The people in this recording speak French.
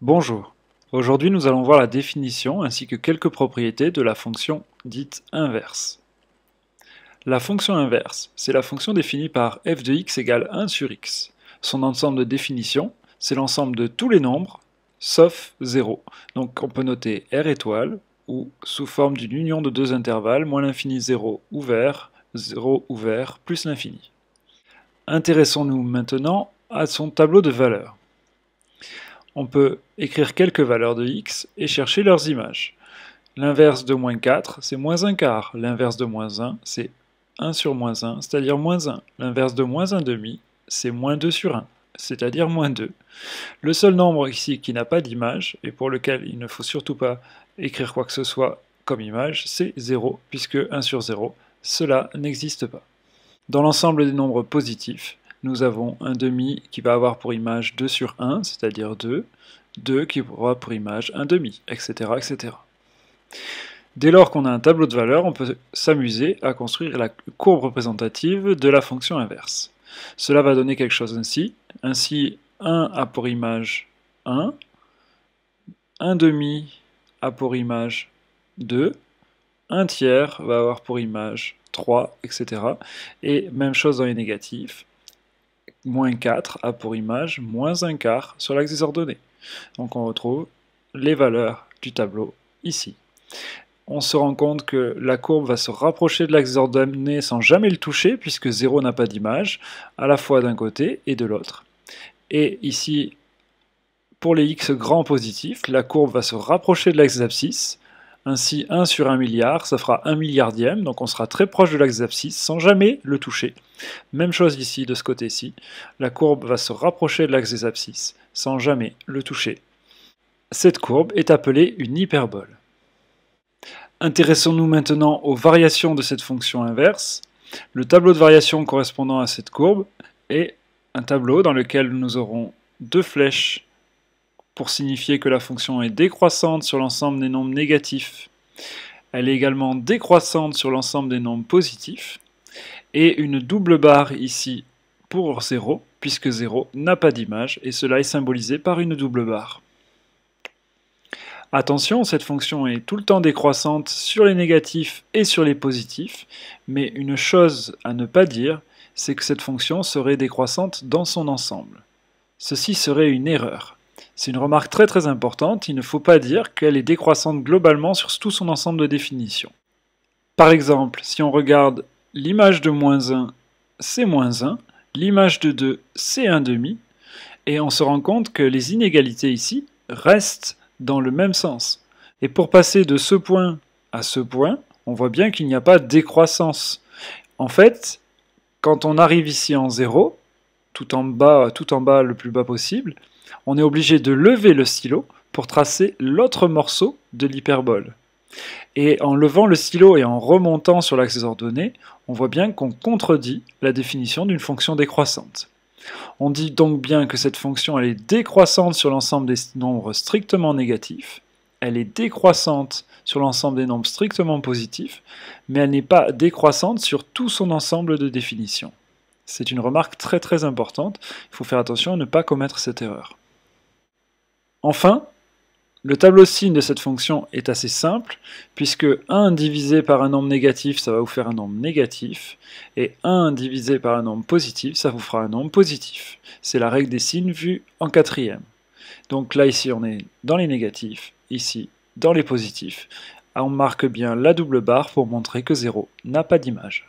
Bonjour. Aujourd'hui, nous allons voir la définition ainsi que quelques propriétés de la fonction dite inverse. La fonction inverse, c'est la fonction définie par f de x égale 1 sur x. Son ensemble de définition, c'est l'ensemble de tous les nombres, sauf 0. Donc on peut noter r étoile, ou sous forme d'une union de deux intervalles, moins l'infini 0 ouvert, plus l'infini. Intéressons-nous maintenant à son tableau de valeurs. On peut écrire quelques valeurs de x et chercher leurs images. L'inverse de moins 4, c'est moins un quart. L'inverse de moins 1, c'est 1 sur moins 1, c'est-à-dire moins 1. L'inverse de moins 1 demi, c'est moins 2 sur 1, c'est-à-dire moins 2. Le seul nombre ici qui n'a pas d'image, et pour lequel il ne faut surtout pas écrire quoi que ce soit comme image, c'est 0, puisque 1 sur 0, cela n'existe pas. Dans l'ensemble des nombres positifs, nous avons un demi qui va avoir pour image 2 sur 1, c'est-à-dire 2, 2 qui aura pour image 1 demi, etc., etc. Dès lors qu'on a un tableau de valeurs, on peut s'amuser à construire la courbe représentative de la fonction inverse. Cela va donner quelque chose ainsi. Ainsi, 1 a pour image 1, 1 demi a pour image 2, 1 tiers va avoir pour image 3, etc. Et même chose dans les négatifs. Moins 4 a pour image moins un quart sur l'axe des ordonnées. Donc on retrouve les valeurs du tableau ici. On se rend compte que la courbe va se rapprocher de l'axe des ordonnées sans jamais le toucher, puisque 0 n'a pas d'image, à la fois d'un côté et de l'autre. Et ici, pour les x grands positifs, la courbe va se rapprocher de l'axe des abscisses. Ainsi, 1 sur 1 milliard, ça fera 1 milliardième, donc on sera très proche de l'axe des abscisses sans jamais le toucher. Même chose ici, de ce côté-ci, la courbe va se rapprocher de l'axe des abscisses sans jamais le toucher. Cette courbe est appelée une hyperbole. Intéressons-nous maintenant aux variations de cette fonction inverse. Le tableau de variation correspondant à cette courbe est un tableau dans lequel nous aurons deux flèches pour signifier que la fonction est décroissante sur l'ensemble des nombres négatifs. Elle est également décroissante sur l'ensemble des nombres positifs. Et une double barre ici pour 0, puisque 0 n'a pas d'image, et cela est symbolisé par une double barre. Attention, cette fonction est tout le temps décroissante sur les négatifs et sur les positifs, mais une chose à ne pas dire, c'est que cette fonction serait décroissante dans son ensemble. Ceci serait une erreur. C'est une remarque très importante, il ne faut pas dire qu'elle est décroissante globalement sur tout son ensemble de définitions. Par exemple, si on regarde l'image de moins 1, c'est moins 1, l'image de 2, c'est 1 demi, et on se rend compte que les inégalités ici restent dans le même sens. Et pour passer de ce point à ce point, on voit bien qu'il n'y a pas de décroissance. En fait, quand on arrive ici en 0, tout en bas le plus bas possible, on est obligé de lever le stylo pour tracer l'autre morceau de l'hyperbole. Et en levant le stylo et en remontant sur l'axe des ordonnées, on voit bien qu'on contredit la définition d'une fonction décroissante. On dit donc bien que cette fonction elle est décroissante sur l'ensemble des nombres strictement négatifs, elle est décroissante sur l'ensemble des nombres strictement positifs, mais elle n'est pas décroissante sur tout son ensemble de définitions. C'est une remarque très importante, il faut faire attention à ne pas commettre cette erreur. Enfin, le tableau signe de cette fonction est assez simple, puisque 1 divisé par un nombre négatif, ça va vous faire un nombre négatif, et 1 divisé par un nombre positif, ça vous fera un nombre positif. C'est la règle des signes vue en quatrième. Donc là, ici, on est dans les négatifs, ici, dans les positifs. On marque bien la double barre pour montrer que 0 n'a pas d'image.